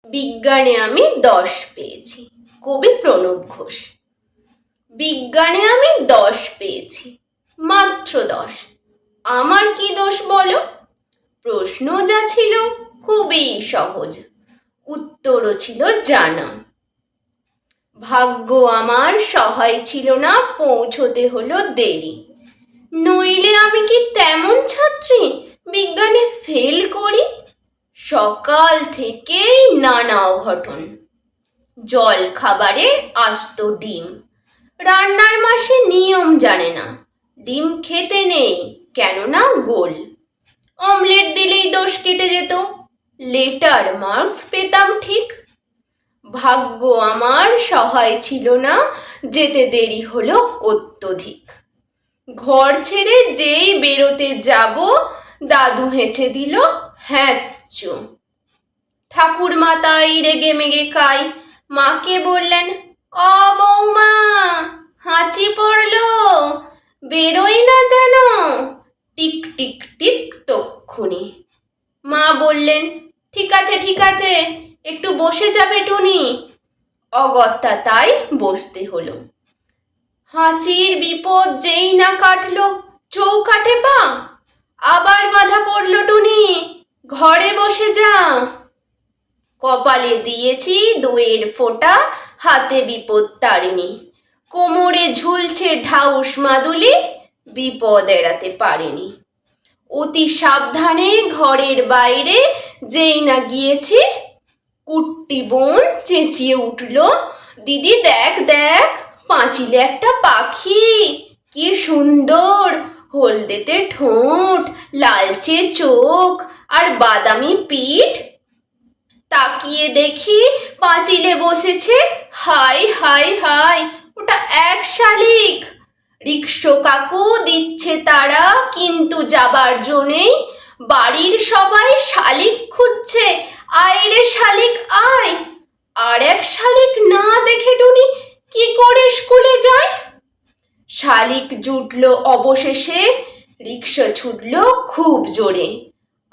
বিজ্ঞানে আমি 10 পেয়েছি। কবি প্রণব ঘোষ। বিজ্ঞানে আমি 10 পেয়েছি, মাত্র 10। আমার কি দোষ বলো? প্রশ্ন যা ছিল খুবই সহজ, উত্তরও ছিল জানা। ভাগ্য আমার সহায় ছিল না, পৌঁছতে হলো দেরি। নইলে আমি কি তেমন ছাত্রী বিজ্ঞানে ফেল করি? সকাল থেকেই নানা অঘটন। জল খাবারে আস্ত ডিম, রান্নার মাসে নিয়ম জানে না, ডিম খেতে নেই কেননা গোল। অমলেট দিলেই দোষ কেটে যেত, লেটার মার্কস পেতাম ঠিক। ভাগ্য আমার সহায় ছিল না, যেতে দেরি হলো অত্যধিক। ঘর ছেড়ে যেই বেরোতে যাব, দাদু হেঁচে দিল হ্যাঁচো। ঠাকুরমা তাই রেগে মেগে কাই, মাকে বললেন ও বৌমা, হাঁচি পড়লো, বেরোই না যেন। টিক টিক টিক তক্ষুনি। মা বললেন ঠিক আছে ঠিক আছে, একটু বসে যাবে টুনি। অগত্যা তাই বসতে হলো। হাঁচির বিপদ যেই না কাটলো, চৌকাঠে পা, আবার বাধা পড়লো টুনি, ঘরে বসে যা। কপালে দিয়েছি 2 ফোঁটা, হাতে বিপদ তারিনি। কোমরে ঝুলছে ঢাউস মাদুলি, বিপদ এড়াতে পারিনি। অতি সাবধানে ঘরের বাইরে যেই না গিয়েছি, কুট্টি বোন চেঁচিয়ে উঠল দিদি দেখ দেখ, পাঁচিলে একটা পাখি, কি সুন্দর, হলদেতে ঠোঁট, লালচে চোখ আর বাদামি পিঠ। তাকিয়ে দেখি পাঁচিলে বসেছে, হাই হাই হাই, ওটা এক শালিক। রিকশো কাকু দিচ্ছে তারা, কিন্তু যাবার জন্যেই। বাড়ির সবাই শালিক খুঁজছে, আয় রে শালিক আয়। আর এক শালিক না দেখে টুনি কি করে স্কুলে যায়? শালিক জুটলো অবশেষে, রিকশা ছুটলো খুব জোরে।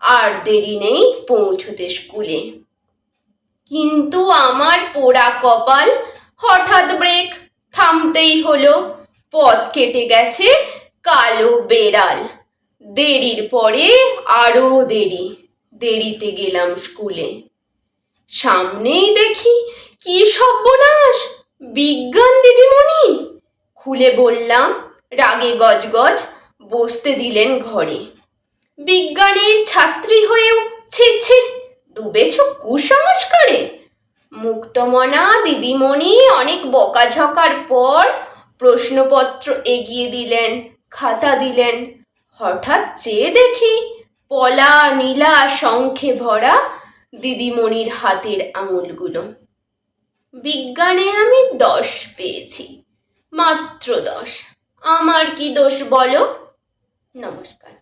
আর দেরি নেই পৌঁছতে স্কুলে। কিন্তু আমার পোড়া কপাল, হঠাৎ ব্রেক, থামতেই হলো। পথ কেটে গেছে কালো বেড়াল। দেরির পরে আরো দেরি, দেরিতে গেলাম স্কুলে। সামনেই দেখি কি সর্বনাশ, বিজ্ঞান দিদিমণি। খুলে বললাম রাগে গজগজ, বসতে দিলেন ঘরে। বিজ্ঞানের ছাত্রী হয়েও ছি ছি, ডুবেছ কুসংস্কারে। মুক্তমনা দিদিমণি অনেক বকাঝকার পর প্রশ্নপত্র এগিয়ে দিলেন, খাতা দিলেন। হঠাৎ চেয়ে দেখি পলা নীলা শঙ্খে ভরা দিদিমণির হাতের আঙুলগুলো। বিজ্ঞানে আমি 10 পেয়েছি, মাত্র 10। আমার কি দোষ বলো? নমস্কার।